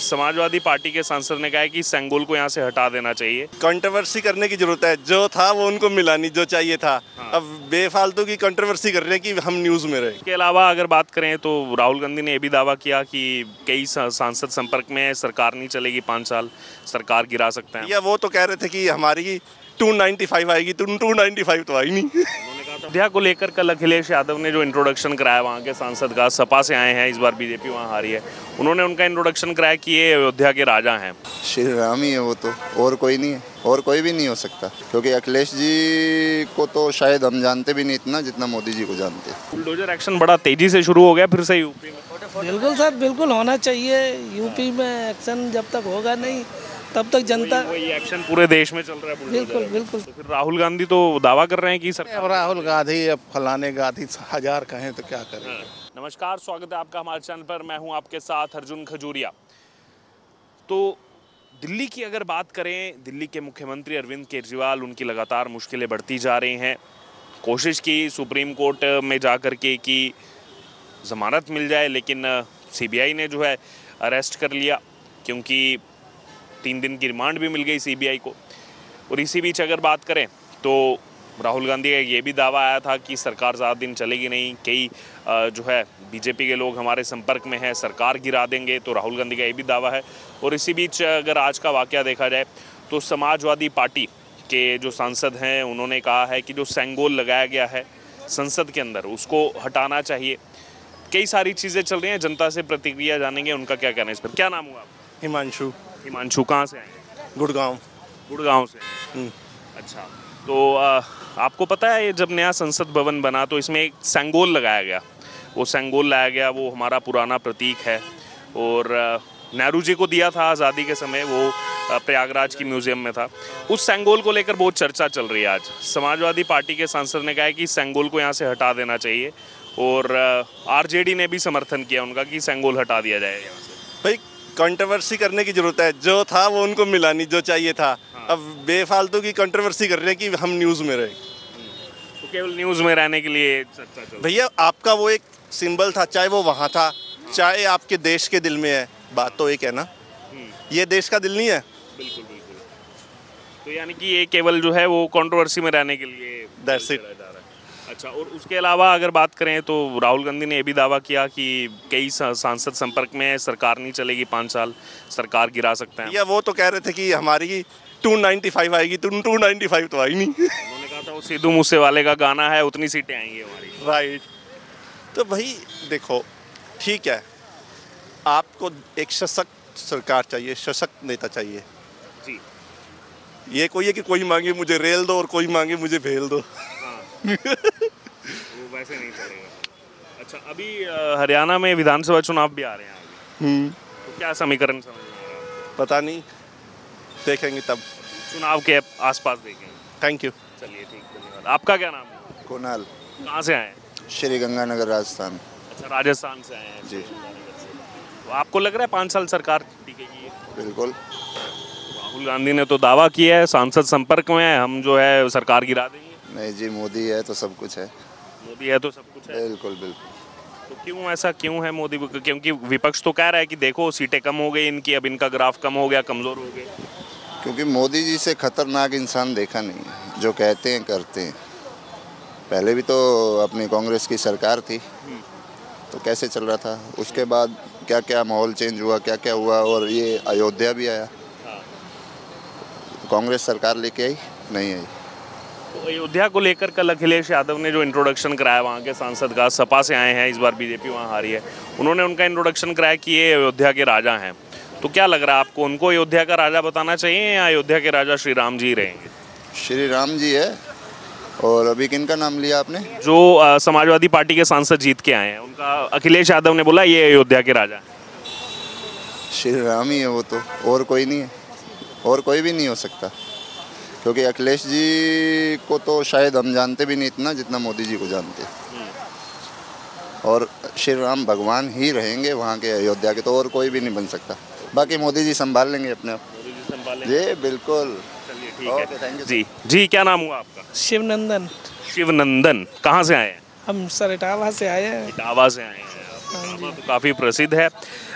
Samajwadi party के सांसद ने कहा है कि सेंगोल को यहाँ से हटा देना चाहिए। कंट्रोवर्सी करने की जरूरत है, जो था वो उनको मिला नहीं जो चाहिए था। अब बेफालतू की कंट्रोवर्सी कर रहे हैं कि हम न्यूज़ में रहे। इसके अलावा अगर बात करें तो राहुल गांधी ने यह भी दावा किया कि कई सांसद संपर्क में है, सरकार नहीं चलेगी 5 साल, सरकार गिरा सकते हैं। या वो तो कह रहे थे कि हमारी 295 आएगी, 295 तो आई नहीं। अयोध्या को लेकर कल अखिलेश यादव ने जो इंट्रोडक्शन कराया वहाँ के सांसद का, सपा से आए हैं, इस बार बीजेपी वहाँ हारी है, उन्होंने उनका इंट्रोडक्शन कराया कि ये अयोध्या के राजा हैं। श्री राम ही है वो तो, और कोई नहीं है, और कोई भी नहीं हो सकता, क्योंकि अखिलेश जी को तो शायद हम जानते भी नहीं इतना जितना मोदी जी को जानते। बुलडोजर एक्शन बड़ा तेजी से शुरू हो गया फिर से यूपी में। बिल्कुल सर, बिल्कुल होना चाहिए। यूपी में एक्शन जब तक होगा नहीं तब तक जनता, वही एक्शन पूरे देश में चल रहा है। बिल्कुल बिल्कुल। तो फिर राहुल गांधी तो दावा कर रहे हैं कि सर अब राहुल गांधी, अब फलाने गांधी 1000 कहें तो क्या करें। नमस्कार, स्वागत है आपका हमारे चैनल पर। मैं हूं आपके साथ अर्जुन खजूरिया। तो दिल्ली की अगर बात करें, दिल्ली के मुख्यमंत्री अरविंद केजरीवाल, उनकी लगातार मुश्किलें बढ़ती जा रही हैं। कोशिश की सुप्रीम कोर्ट में जा कर के कि ज़मानत मिल जाए, लेकिन सीबीआई ने जो है अरेस्ट कर लिया, क्योंकि 3 दिन की रिमांड भी मिल गई सीबीआई को। और इसी बीच अगर बात करें तो राहुल गांधी का ये भी दावा आया था कि सरकार ज़्यादा दिन चलेगी नहीं, कई जो है बीजेपी के लोग हमारे संपर्क में हैं, सरकार गिरा देंगे, तो राहुल गांधी का ये भी दावा है। और इसी बीच अगर आज का वाकया देखा जाए तो समाजवादी पार्टी के जो सांसद हैं उन्होंने कहा है कि जो सेंगोल लगाया गया है संसद के अंदर उसको हटाना चाहिए। कई सारी चीज़ें चल रही हैं, जनता से प्रतिक्रिया जानेंगे उनका क्या कहना है इस पर। क्या नाम हुआ आपका? हिमांशु। हिमांशु, कहाँ से आए? गुड़गांव। गुड़गांव से। अच्छा, तो आपको पता है ये जब नया संसद भवन बना तो इसमें एक सेंगोल लगाया गया। वो सेंगोल लाया गया, वो हमारा पुराना प्रतीक है और नेहरू जी को दिया था आज़ादी के समय, वो प्रयागराज की म्यूजियम में था। उस सेंगोल को लेकर बहुत चर्चा चल रही है आज। समाजवादी पार्टी के सांसद ने कहा है कि सेंगोल को यहाँ से हटा देना चाहिए और आरजेडी ने भी समर्थन किया उनका कि सेंगोल हटा दिया जाए यहाँ से। भाई कंट्रोवर्सी करने की जरूरत है, जो था वो उनको मिला नहीं जो चाहिए था। अब बेफालतू की कंट्रोवर्सी कर रहे हैं कि हम न्यूज़ में रहे। तो केवल न्यूज़ में रहने के लिए चर्चा चल रही है। भैया आपका वो एक सिंबल था, चाहे वो वहाँ था, चाहे आपके देश के दिल में है, बात तो एक है ना। ये देश का दिल नहीं है। बिल्कुल बिल्कुल। तो यानी कि ये केवल जो है वो कंट्रोवर्सी में रहने के लिए That's it। चला जा रहा है। अच्छा, और उसके अलावा अगर बात करें तो राहुल गांधी ने यह भी दावा किया कि कई सांसद संपर्क में है, सरकार नहीं चलेगी 5 साल, सरकार गिरा सकते हैं। या वो तो कह रहे थे कि हमारी 295 आएगी, 295 तो आई नहीं। उन्होंने कहा था वो सिद्धू मूसेवाले का गाना है, उतनी सीटें आएंगी हमारी। राइट। तो भाई देखो, ठीक है, आपको एक सशक्त सरकार चाहिए, सशक्त नेता चाहिए जी। ये कोई है कि कोई मांगे मुझे रेल दो और कोई मांगे मुझे भेल दो। वो वैसे नहीं चलेगा। अच्छा, अभी हरियाणा में विधानसभा चुनाव भी आ रहे हैं आगे। तो क्या समीकरण समझ में आ रहा है? पता नहीं, देखेंगे तब, चुनाव के आसपास देखेंगे। Thank you. चलिए ठीक, धन्यवाद। आपका क्या नाम है? कुणाल, कहाँ से आए हैं? श्री गंगानगर राजस्थान। अच्छा, राजस्थान से आए हैं जी। तो आपको लग रहा है 5 साल सरकार टिकेगी? बिल्कुल। राहुल गांधी ने तो दावा किया है, सांसद संपर्क में है, हम जो है सरकार गिरा देंगे। नहीं जी, मोदी है तो सब कुछ है। मोदी है तो सब कुछ है। बिल्कुल बिल्कुल। तो क्यों ऐसा क्यों है मोदी? क्योंकि विपक्ष तो कह रहा है कि देखो सीटें कम हो गई इनकी, अब इनका ग्राफ कम हो गया, कमजोर हो गए। क्योंकि मोदी जी से खतरनाक इंसान देखा नहीं है, जो कहते हैं करते हैं। पहले भी तो अपनी कांग्रेस की सरकार थी तो कैसे चल रहा था, उसके बाद क्या क्या माहौल चेंज हुआ, क्या क्या हुआ, और ये अयोध्या भी आया। कांग्रेस सरकार लेके आई नहीं आई। तो अयोध्या को लेकर कल अखिलेश यादव ने जो इंट्रोडक्शन कराया वहाँ के सांसद का, सपा से आए हैं, इस बार बीजेपी वहाँ हारी है, उन्होंने उनका इंट्रोडक्शन कराया कि ये अयोध्या के राजा हैं। तो क्या लग रहा है आपको, उनको अयोध्या का राजा बताना चाहिए या अयोध्या के राजा श्री राम जी रहेंगे? श्री राम जी है। और अभी किन का नाम लिया आपने? जो समाजवादी पार्टी के सांसद जीत के आए हैं, उनका अखिलेश यादव ने बोला ये अयोध्या के राजा हैं। श्री राम ही है वो तो, और कोई नहीं है, और कोई भी नहीं हो सकता, क्योंकि अखिलेश जी को तो शायद हम जानते भी नहीं इतना जितना मोदी जी को जानते। और श्री राम भगवान ही रहेंगे वहाँ के अयोध्या के, तो और कोई भी नहीं बन सकता। बाकी मोदी जी संभाल लेंगे अपने आप। मोदी जी संभालेंगे। जी बिल्कुल। चलिए ठीक ओके, है। थैंक यू जी जी, क्या नाम हुआ आपका? शिवनंदन। शिवनंदन, कहाँ से आए हैं? हम सर इटावा से आए हैं। इटावा से आए हैं। इटावा तो काफ़ी प्रसिद्ध है।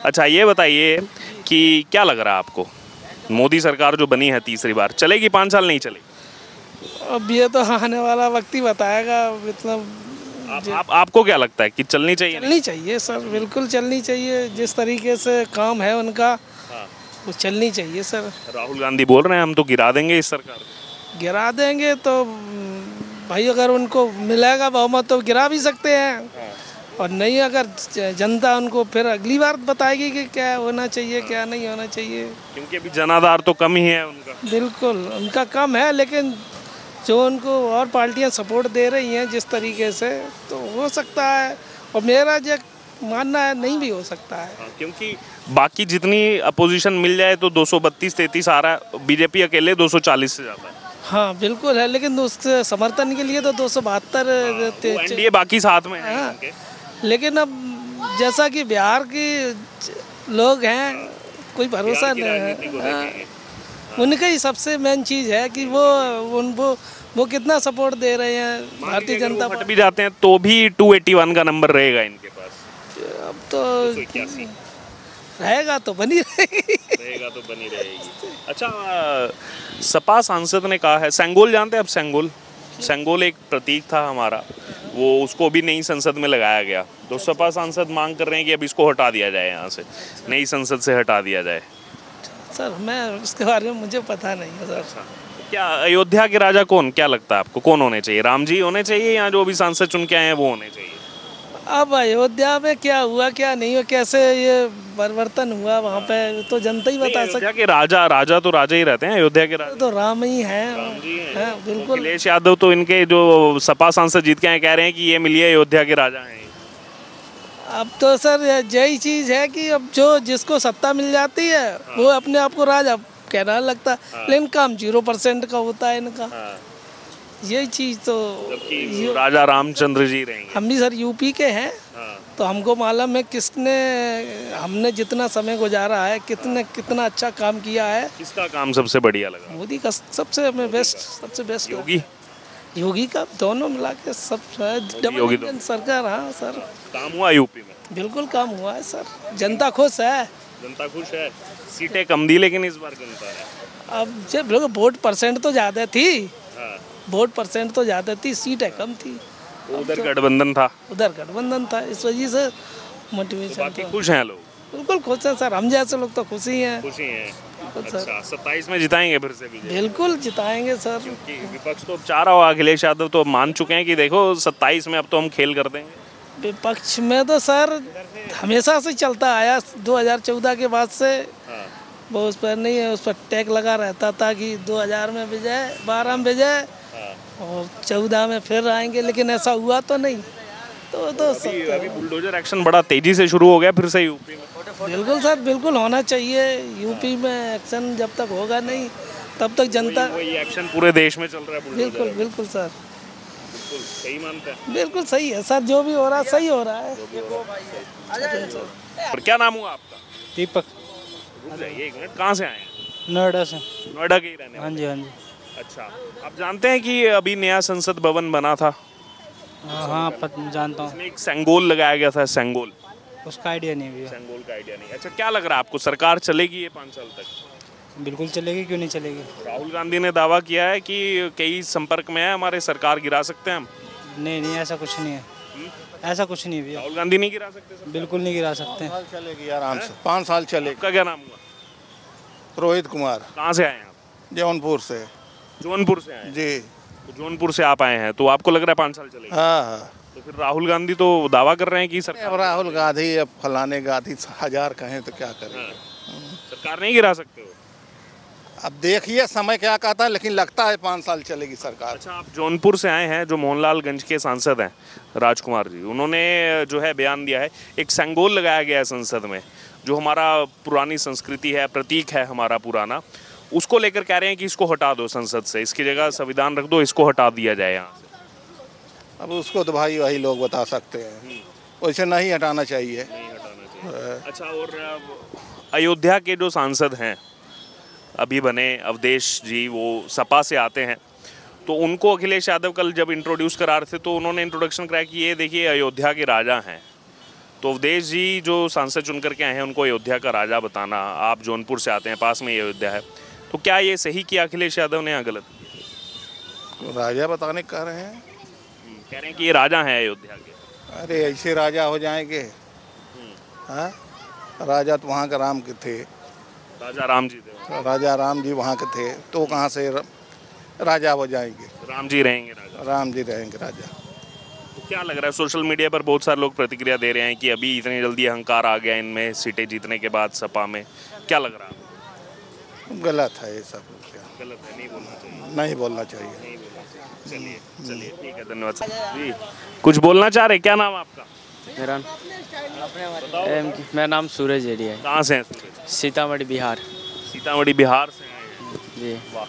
अच्छा, ये बताइए कि क्या लग रहा है आपको, मोदी सरकार जो बनी है तीसरी बार, चलेगी 5 साल, नहीं चलेगी? अब ये तो आने वाला वक्त ही बताएगा। मतलब आपको क्या लगता है कि चलनी चाहिए? चलनी चाहिए सर, बिल्कुल चलनी चाहिए। जिस तरीके से काम है उनका, वो चलनी चाहिए सर। राहुल गांधी बोल रहे हैं हम तो गिरा देंगे इस सरकार को। गिरा देंगे तो भाई अगर उनको मिलेगा बहुमत तो गिरा भी सकते हैं, और नहीं अगर जनता उनको फिर अगली बार बताएगी कि क्या होना चाहिए क्या नहीं होना चाहिए। क्योंकि अभी जनाधार तो कम ही है उनका। बिल्कुल उनका कम है, लेकिन जो उनको और पार्टियां सपोर्ट दे रही हैं जिस तरीके से, तो हो सकता है। और मेरा जो मानना है नहीं भी हो सकता है। क्योंकि बाकी जितनी अपोजिशन मिल जाए तो 232-33 आ रहा है, बीजेपी अकेले 240 से ज़्यादा है। हाँ बिल्कुल है, लेकिन उसके समर्थन के लिए तो 272 एनडीए बाकी साथ में है हाँ। उनके। लेकिन अब जैसा कि बिहार की लोग हैं, कोई भरोसा नहीं है। हाँ, उनका ही सबसे मेन चीज़ है कि वो कितना सपोर्ट दे रहे हैं भारतीय जनता हट भी जाते हैं तो भी 281 का नंबर रहेगा इनके पास। अब तो 281 रहेगा तो बनी रहेगी। अच्छा, सपा सांसद ने कहा है, सेंगोल जानते हैं आप? सेंगोल एक प्रतीक था हमारा, वो उसको भी नई संसद में लगाया गया। तो सपा सांसद मांग कर रहे हैं कि अब इसको हटा दिया जाए, यहाँ से नई संसद से हटा दिया जाए। सर मैं उसके बारे में मुझे पता नहीं है सर। क्या अयोध्या के राजा कौन, क्या लगता है आपको, कौन होने चाहिए? राम जी होने चाहिए या जो अभी सांसद चुन के आए हैं वो होने चाहिए? अब अयोध्या में क्या हुआ क्या नहीं हुआ, कैसे ये परिवर्तन हुआ वहाँ पे, तो जनता ही बता सकती है। के राजा तो राजा ही रहते हैं, अयोध्या के राजा तो राम ही है। हाँ, बिल्कुल। अखिलेश यादव तो इनके जो सपा सांसद जीत के आए कह रहे हैं कि ये मिलिए अयोध्या के राजा हैं। अब तो सर यही चीज़ है कि अब जिसको सत्ता मिल जाती है वो अपने आप को राजा कहना लगता है, लेकिन काम 0% का होता है इनका। यही चीज़ तो राजा रामचंद्र जी रहेंगे। हम भी सर यूपी के हैं, तो हमको मालूम है हमने जितना समय गुजारा है, कितना अच्छा काम किया है। किसका काम सबसे बढ़िया लगा? मोदी का सबसे बेस्ट योगी का, दोनों मिला के सब डबल इंजन सरकार। हाँ सर, काम हुआ यूपी में? बिल्कुल काम हुआ है सर, जनता खुश है। जनता खुश है, सीटें कम दी लेकिन इस बार जनता है। अब जब वोट परसेंट तो ज़्यादा थी, वोट परसेंट तो ज़्यादा थी, सीटें कम थी। उधर गठबंधन था, इस वजह से मोटिवेशन। बाकी खुश हैं लोग? बिल्कुल खुश हैं सर, हम जैसे लोग तो खुश ही हैं। अच्छा, 27 में जिताएंगे फिर से बीजेपी? बिल्कुल जिताएंगे सर। विपक्ष तो अब चाह रहा होगा, अखिलेश यादव तो मान चुके हैं कि देखो 27 में अब तो हम खेल कर देंगे। विपक्ष में तो सर हमेशा से चलता आया, 2014 के बाद से वो उस पर नहीं है, उस पर टैग लगा रहता था कि 2000 में विजय, 12 में विजय और 14 में फिर आएंगे, लेकिन ऐसा हुआ तो नहीं। तो अभी बुलडोजर एक्शन बड़ा तेजी से शुरू हो गया फिर से यूपी में। बिल्कुल सर, बिल्कुल होना चाहिए। यूपी में एक्शन जब तक होगा नहीं तब तक जनता, वही एक्शन पूरे देश में चल रहा है। बिल्कुल सर, बिल्कुल सही मानते हैं? बिल्कुल सही है सर, जो भी हो रहा है सही हो रहा है। और क्या नाम हुआ आपका? दीपक। एक मिनट, कहाँ से आए हैं? नोएडा से। नोएडा के ही रहने हाँ जी, हाँ जी। अच्छा, आप जानते हैं कि अभी नया संसद भवन बना था? हाँ जानता हूँ। इसमें एक सेंगोल लगाया गया था, सेंगोल। उसका आइडिया नहीं भैया। सेंगोल का आइडिया नहीं। अच्छा, क्या लग रहा है आपको, सरकार चलेगी ये 5 साल तक? बिल्कुल चलेगी, क्यों नहीं चलेगी। राहुल गांधी ने दावा किया है कि कई संपर्क में है हमारे, सरकार गिरा सकते हैं हम। नहीं, ऐसा कुछ नहीं है। ऐसा कुछ नहीं भैया। राहुल गांधी नहीं गिरा सकते? बिल्कुल नहीं गिरा सकते। 5 साल चलेगी आराम से, 5 साल चलेगी। आपका क्या नाम हुआ? रोहित कुमार। कहाँ से आए हैं आप? जौनपुर से। जौनपुर से आए जी। तो जौनपुर से आप आए हैं, तो आपको लग रहा है 5 साल चलेगी? हाँ। तो फिर राहुल गांधी तो दावा कर रहे हैं कि सरकार, अब राहुल गांधी, अब फलाने गांधी 1000 कहें तो क्या करें। सरकार नहीं गिरा सकते हो? अब देखिए समय क्या कहता है, लेकिन लगता है 5 साल चलेगी सरकार। अच्छा, आप जौनपुर से आए हैं, जो मोहनलालगंज के सांसद हैं राजकुमार जी, उन्होंने जो है बयान दिया है, एक सेंगोल लगाया गया है संसद में, जो हमारा पुरानी संस्कृति है, प्रतीक है हमारा पुराना, उसको लेकर कह रहे हैं कि इसको हटा दो संसद से, इसकी जगह संविधान रख दो, इसको हटा दिया जाए यहाँ से। अब उसको तो भाई वही लोग बता सकते हैं, वैसे नहीं हटाना चाहिए। अच्छा, और अयोध्या के जो सांसद हैं अभी बने, अवधेश जी, वो सपा से आते हैं, तो उनको अखिलेश यादव कल जब इंट्रोड्यूस करा रहे थे तो उन्होंने इंट्रोडक्शन कराया कि ये देखिए अयोध्या के राजा हैं, तो अवधेश जी जो सांसद चुन करके आए हैं उनको अयोध्या का राजा बताना, आप जौनपुर से आते हैं, पास में ये अयोध्या है, तो क्या ये सही किया अखिलेश यादव ने या गलत? राजा बताने कह रहे हैं। कह रहे हैं कि ये राजा हैं अयोध्या के। अरे ऐसे राजा हो जाएंगे? हाँ, राजा तो वहाँ का राम के थे, राजा राम जी थे। राजा राम जी वहाँ के थे, तो कहाँ से राजा हो जाएंगे? राम जी रहेंगे राजा। राम जी रहेंगे राजा। तो क्या लग रहा है, सोशल मीडिया पर बहुत सारे लोग प्रतिक्रिया दे रहे हैं कि अभी इतनी जल्दी अहंकार आ गया इनमें सीटें जीतने के बाद सपा में, क्या लग रहा है? गलत है ये सब, गलत है, नहीं बोलना चाहिए। नहीं बोलना चाहिए। नहीं बोलना चाहिए। चलिए ठीक है, धन्यवाद जी। कुछ बोलना चाह रहे, क्या नाम है आपका? मेरा नाम सूरज एरिया है। कहाँ से हैं सूरज? सीतामढ़ी बिहार। सीतामढ़ी बिहार से हैं जी। वाह।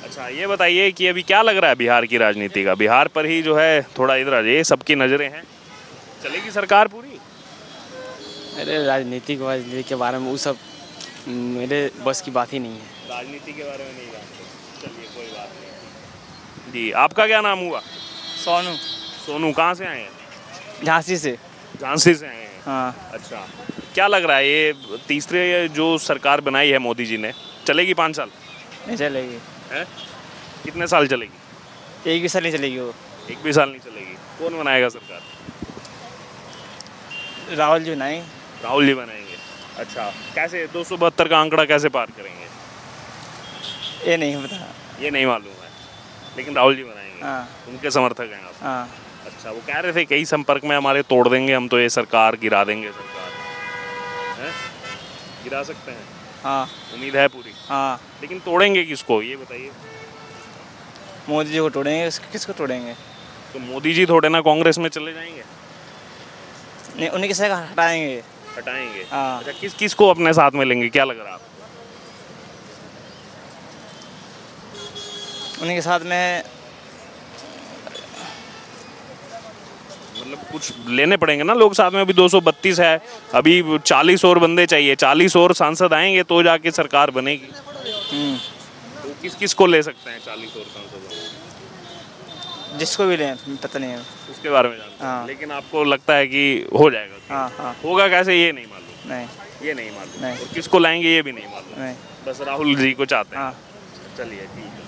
अच्छा ये बताइए कि अभी क्या लग रहा है बिहार की राजनीति का? बिहार पर ही जो है थोड़ा इधर आ जाइए, सबकी नज़रें हैं, चलेगी सरकार पूरी? अरे राजनीति के बारे में वो सब मेरे बस की बात ही नहीं है। राजनीति के बारे में नहीं जानते, चलिए कोई बात नहीं जी। आपका क्या नाम हुआ? सोनू। सोनू, कहाँ से आए हैं? झांसी से। झांसी से आए हैं। हाँ। अच्छा, क्या लग रहा है ये तीसरे जो सरकार बनाई है मोदी जी ने, चलेगी 5 साल? नहीं चलेगी। है? कितने साल चलेगी? एक भी साल नहीं चलेगी वो। एक भी साल नहीं चलेगी। कौन बनाएगा सरकार? राहुल जी नहीं। राहुल जी बनाएंगे। अच्छा, कैसे 272 का आंकड़ा कैसे पार करेंगे? ये नहीं पता। ये नहीं मालूम है, लेकिन राहुल जी बनाएंगे। हाँ। उनके समर्थक हैं आप? हाँ। अच्छा, वो कह रहे थे कई संपर्क में हमारे तोड़ देंगे हम तो ये सरकार, गिरा देंगे सरकार। हैं? गिरा सकते हैं? हाँ। उम्मीद है पूरी? हाँ। लेकिन तोड़ेंगे किसको ये बताइए? मोदी जी को तोड़ेंगे, किसको तोड़ेंगे? तो मोदी जी थोड़े ना कांग्रेस में चले जाएंगे? नहीं, उन्हीं के साथ हटाएंगे। हटाएंगे? हाँ। अच्छा, किस को अपने साथ में लेंगे, क्या लग रहा है आपको? उन्हीं के साथ में मतलब कुछ लेने पड़ेंगे ना लोग साथ में। अभी 232 है, अभी 40 और बंदे चाहिए, 40 और सांसद आएंगे तो जाके सरकार बनेगी। तो किस को ले सकते हैं 40 और सांसद? जिसको भी लें पता नहीं है उसके बारे में जानते हैं। हाँ। लेकिन आपको लगता है कि हो जाएगा? हाँ। हाँ। होगा कैसे ये नहीं मालूम? नहीं। ये नहीं मालूम। नहीं। और किसको लाएंगे ये भी नहीं मालूम? नहीं। बस राहुल जी को चाहते हैं। हाँ। चलिए ठीक है।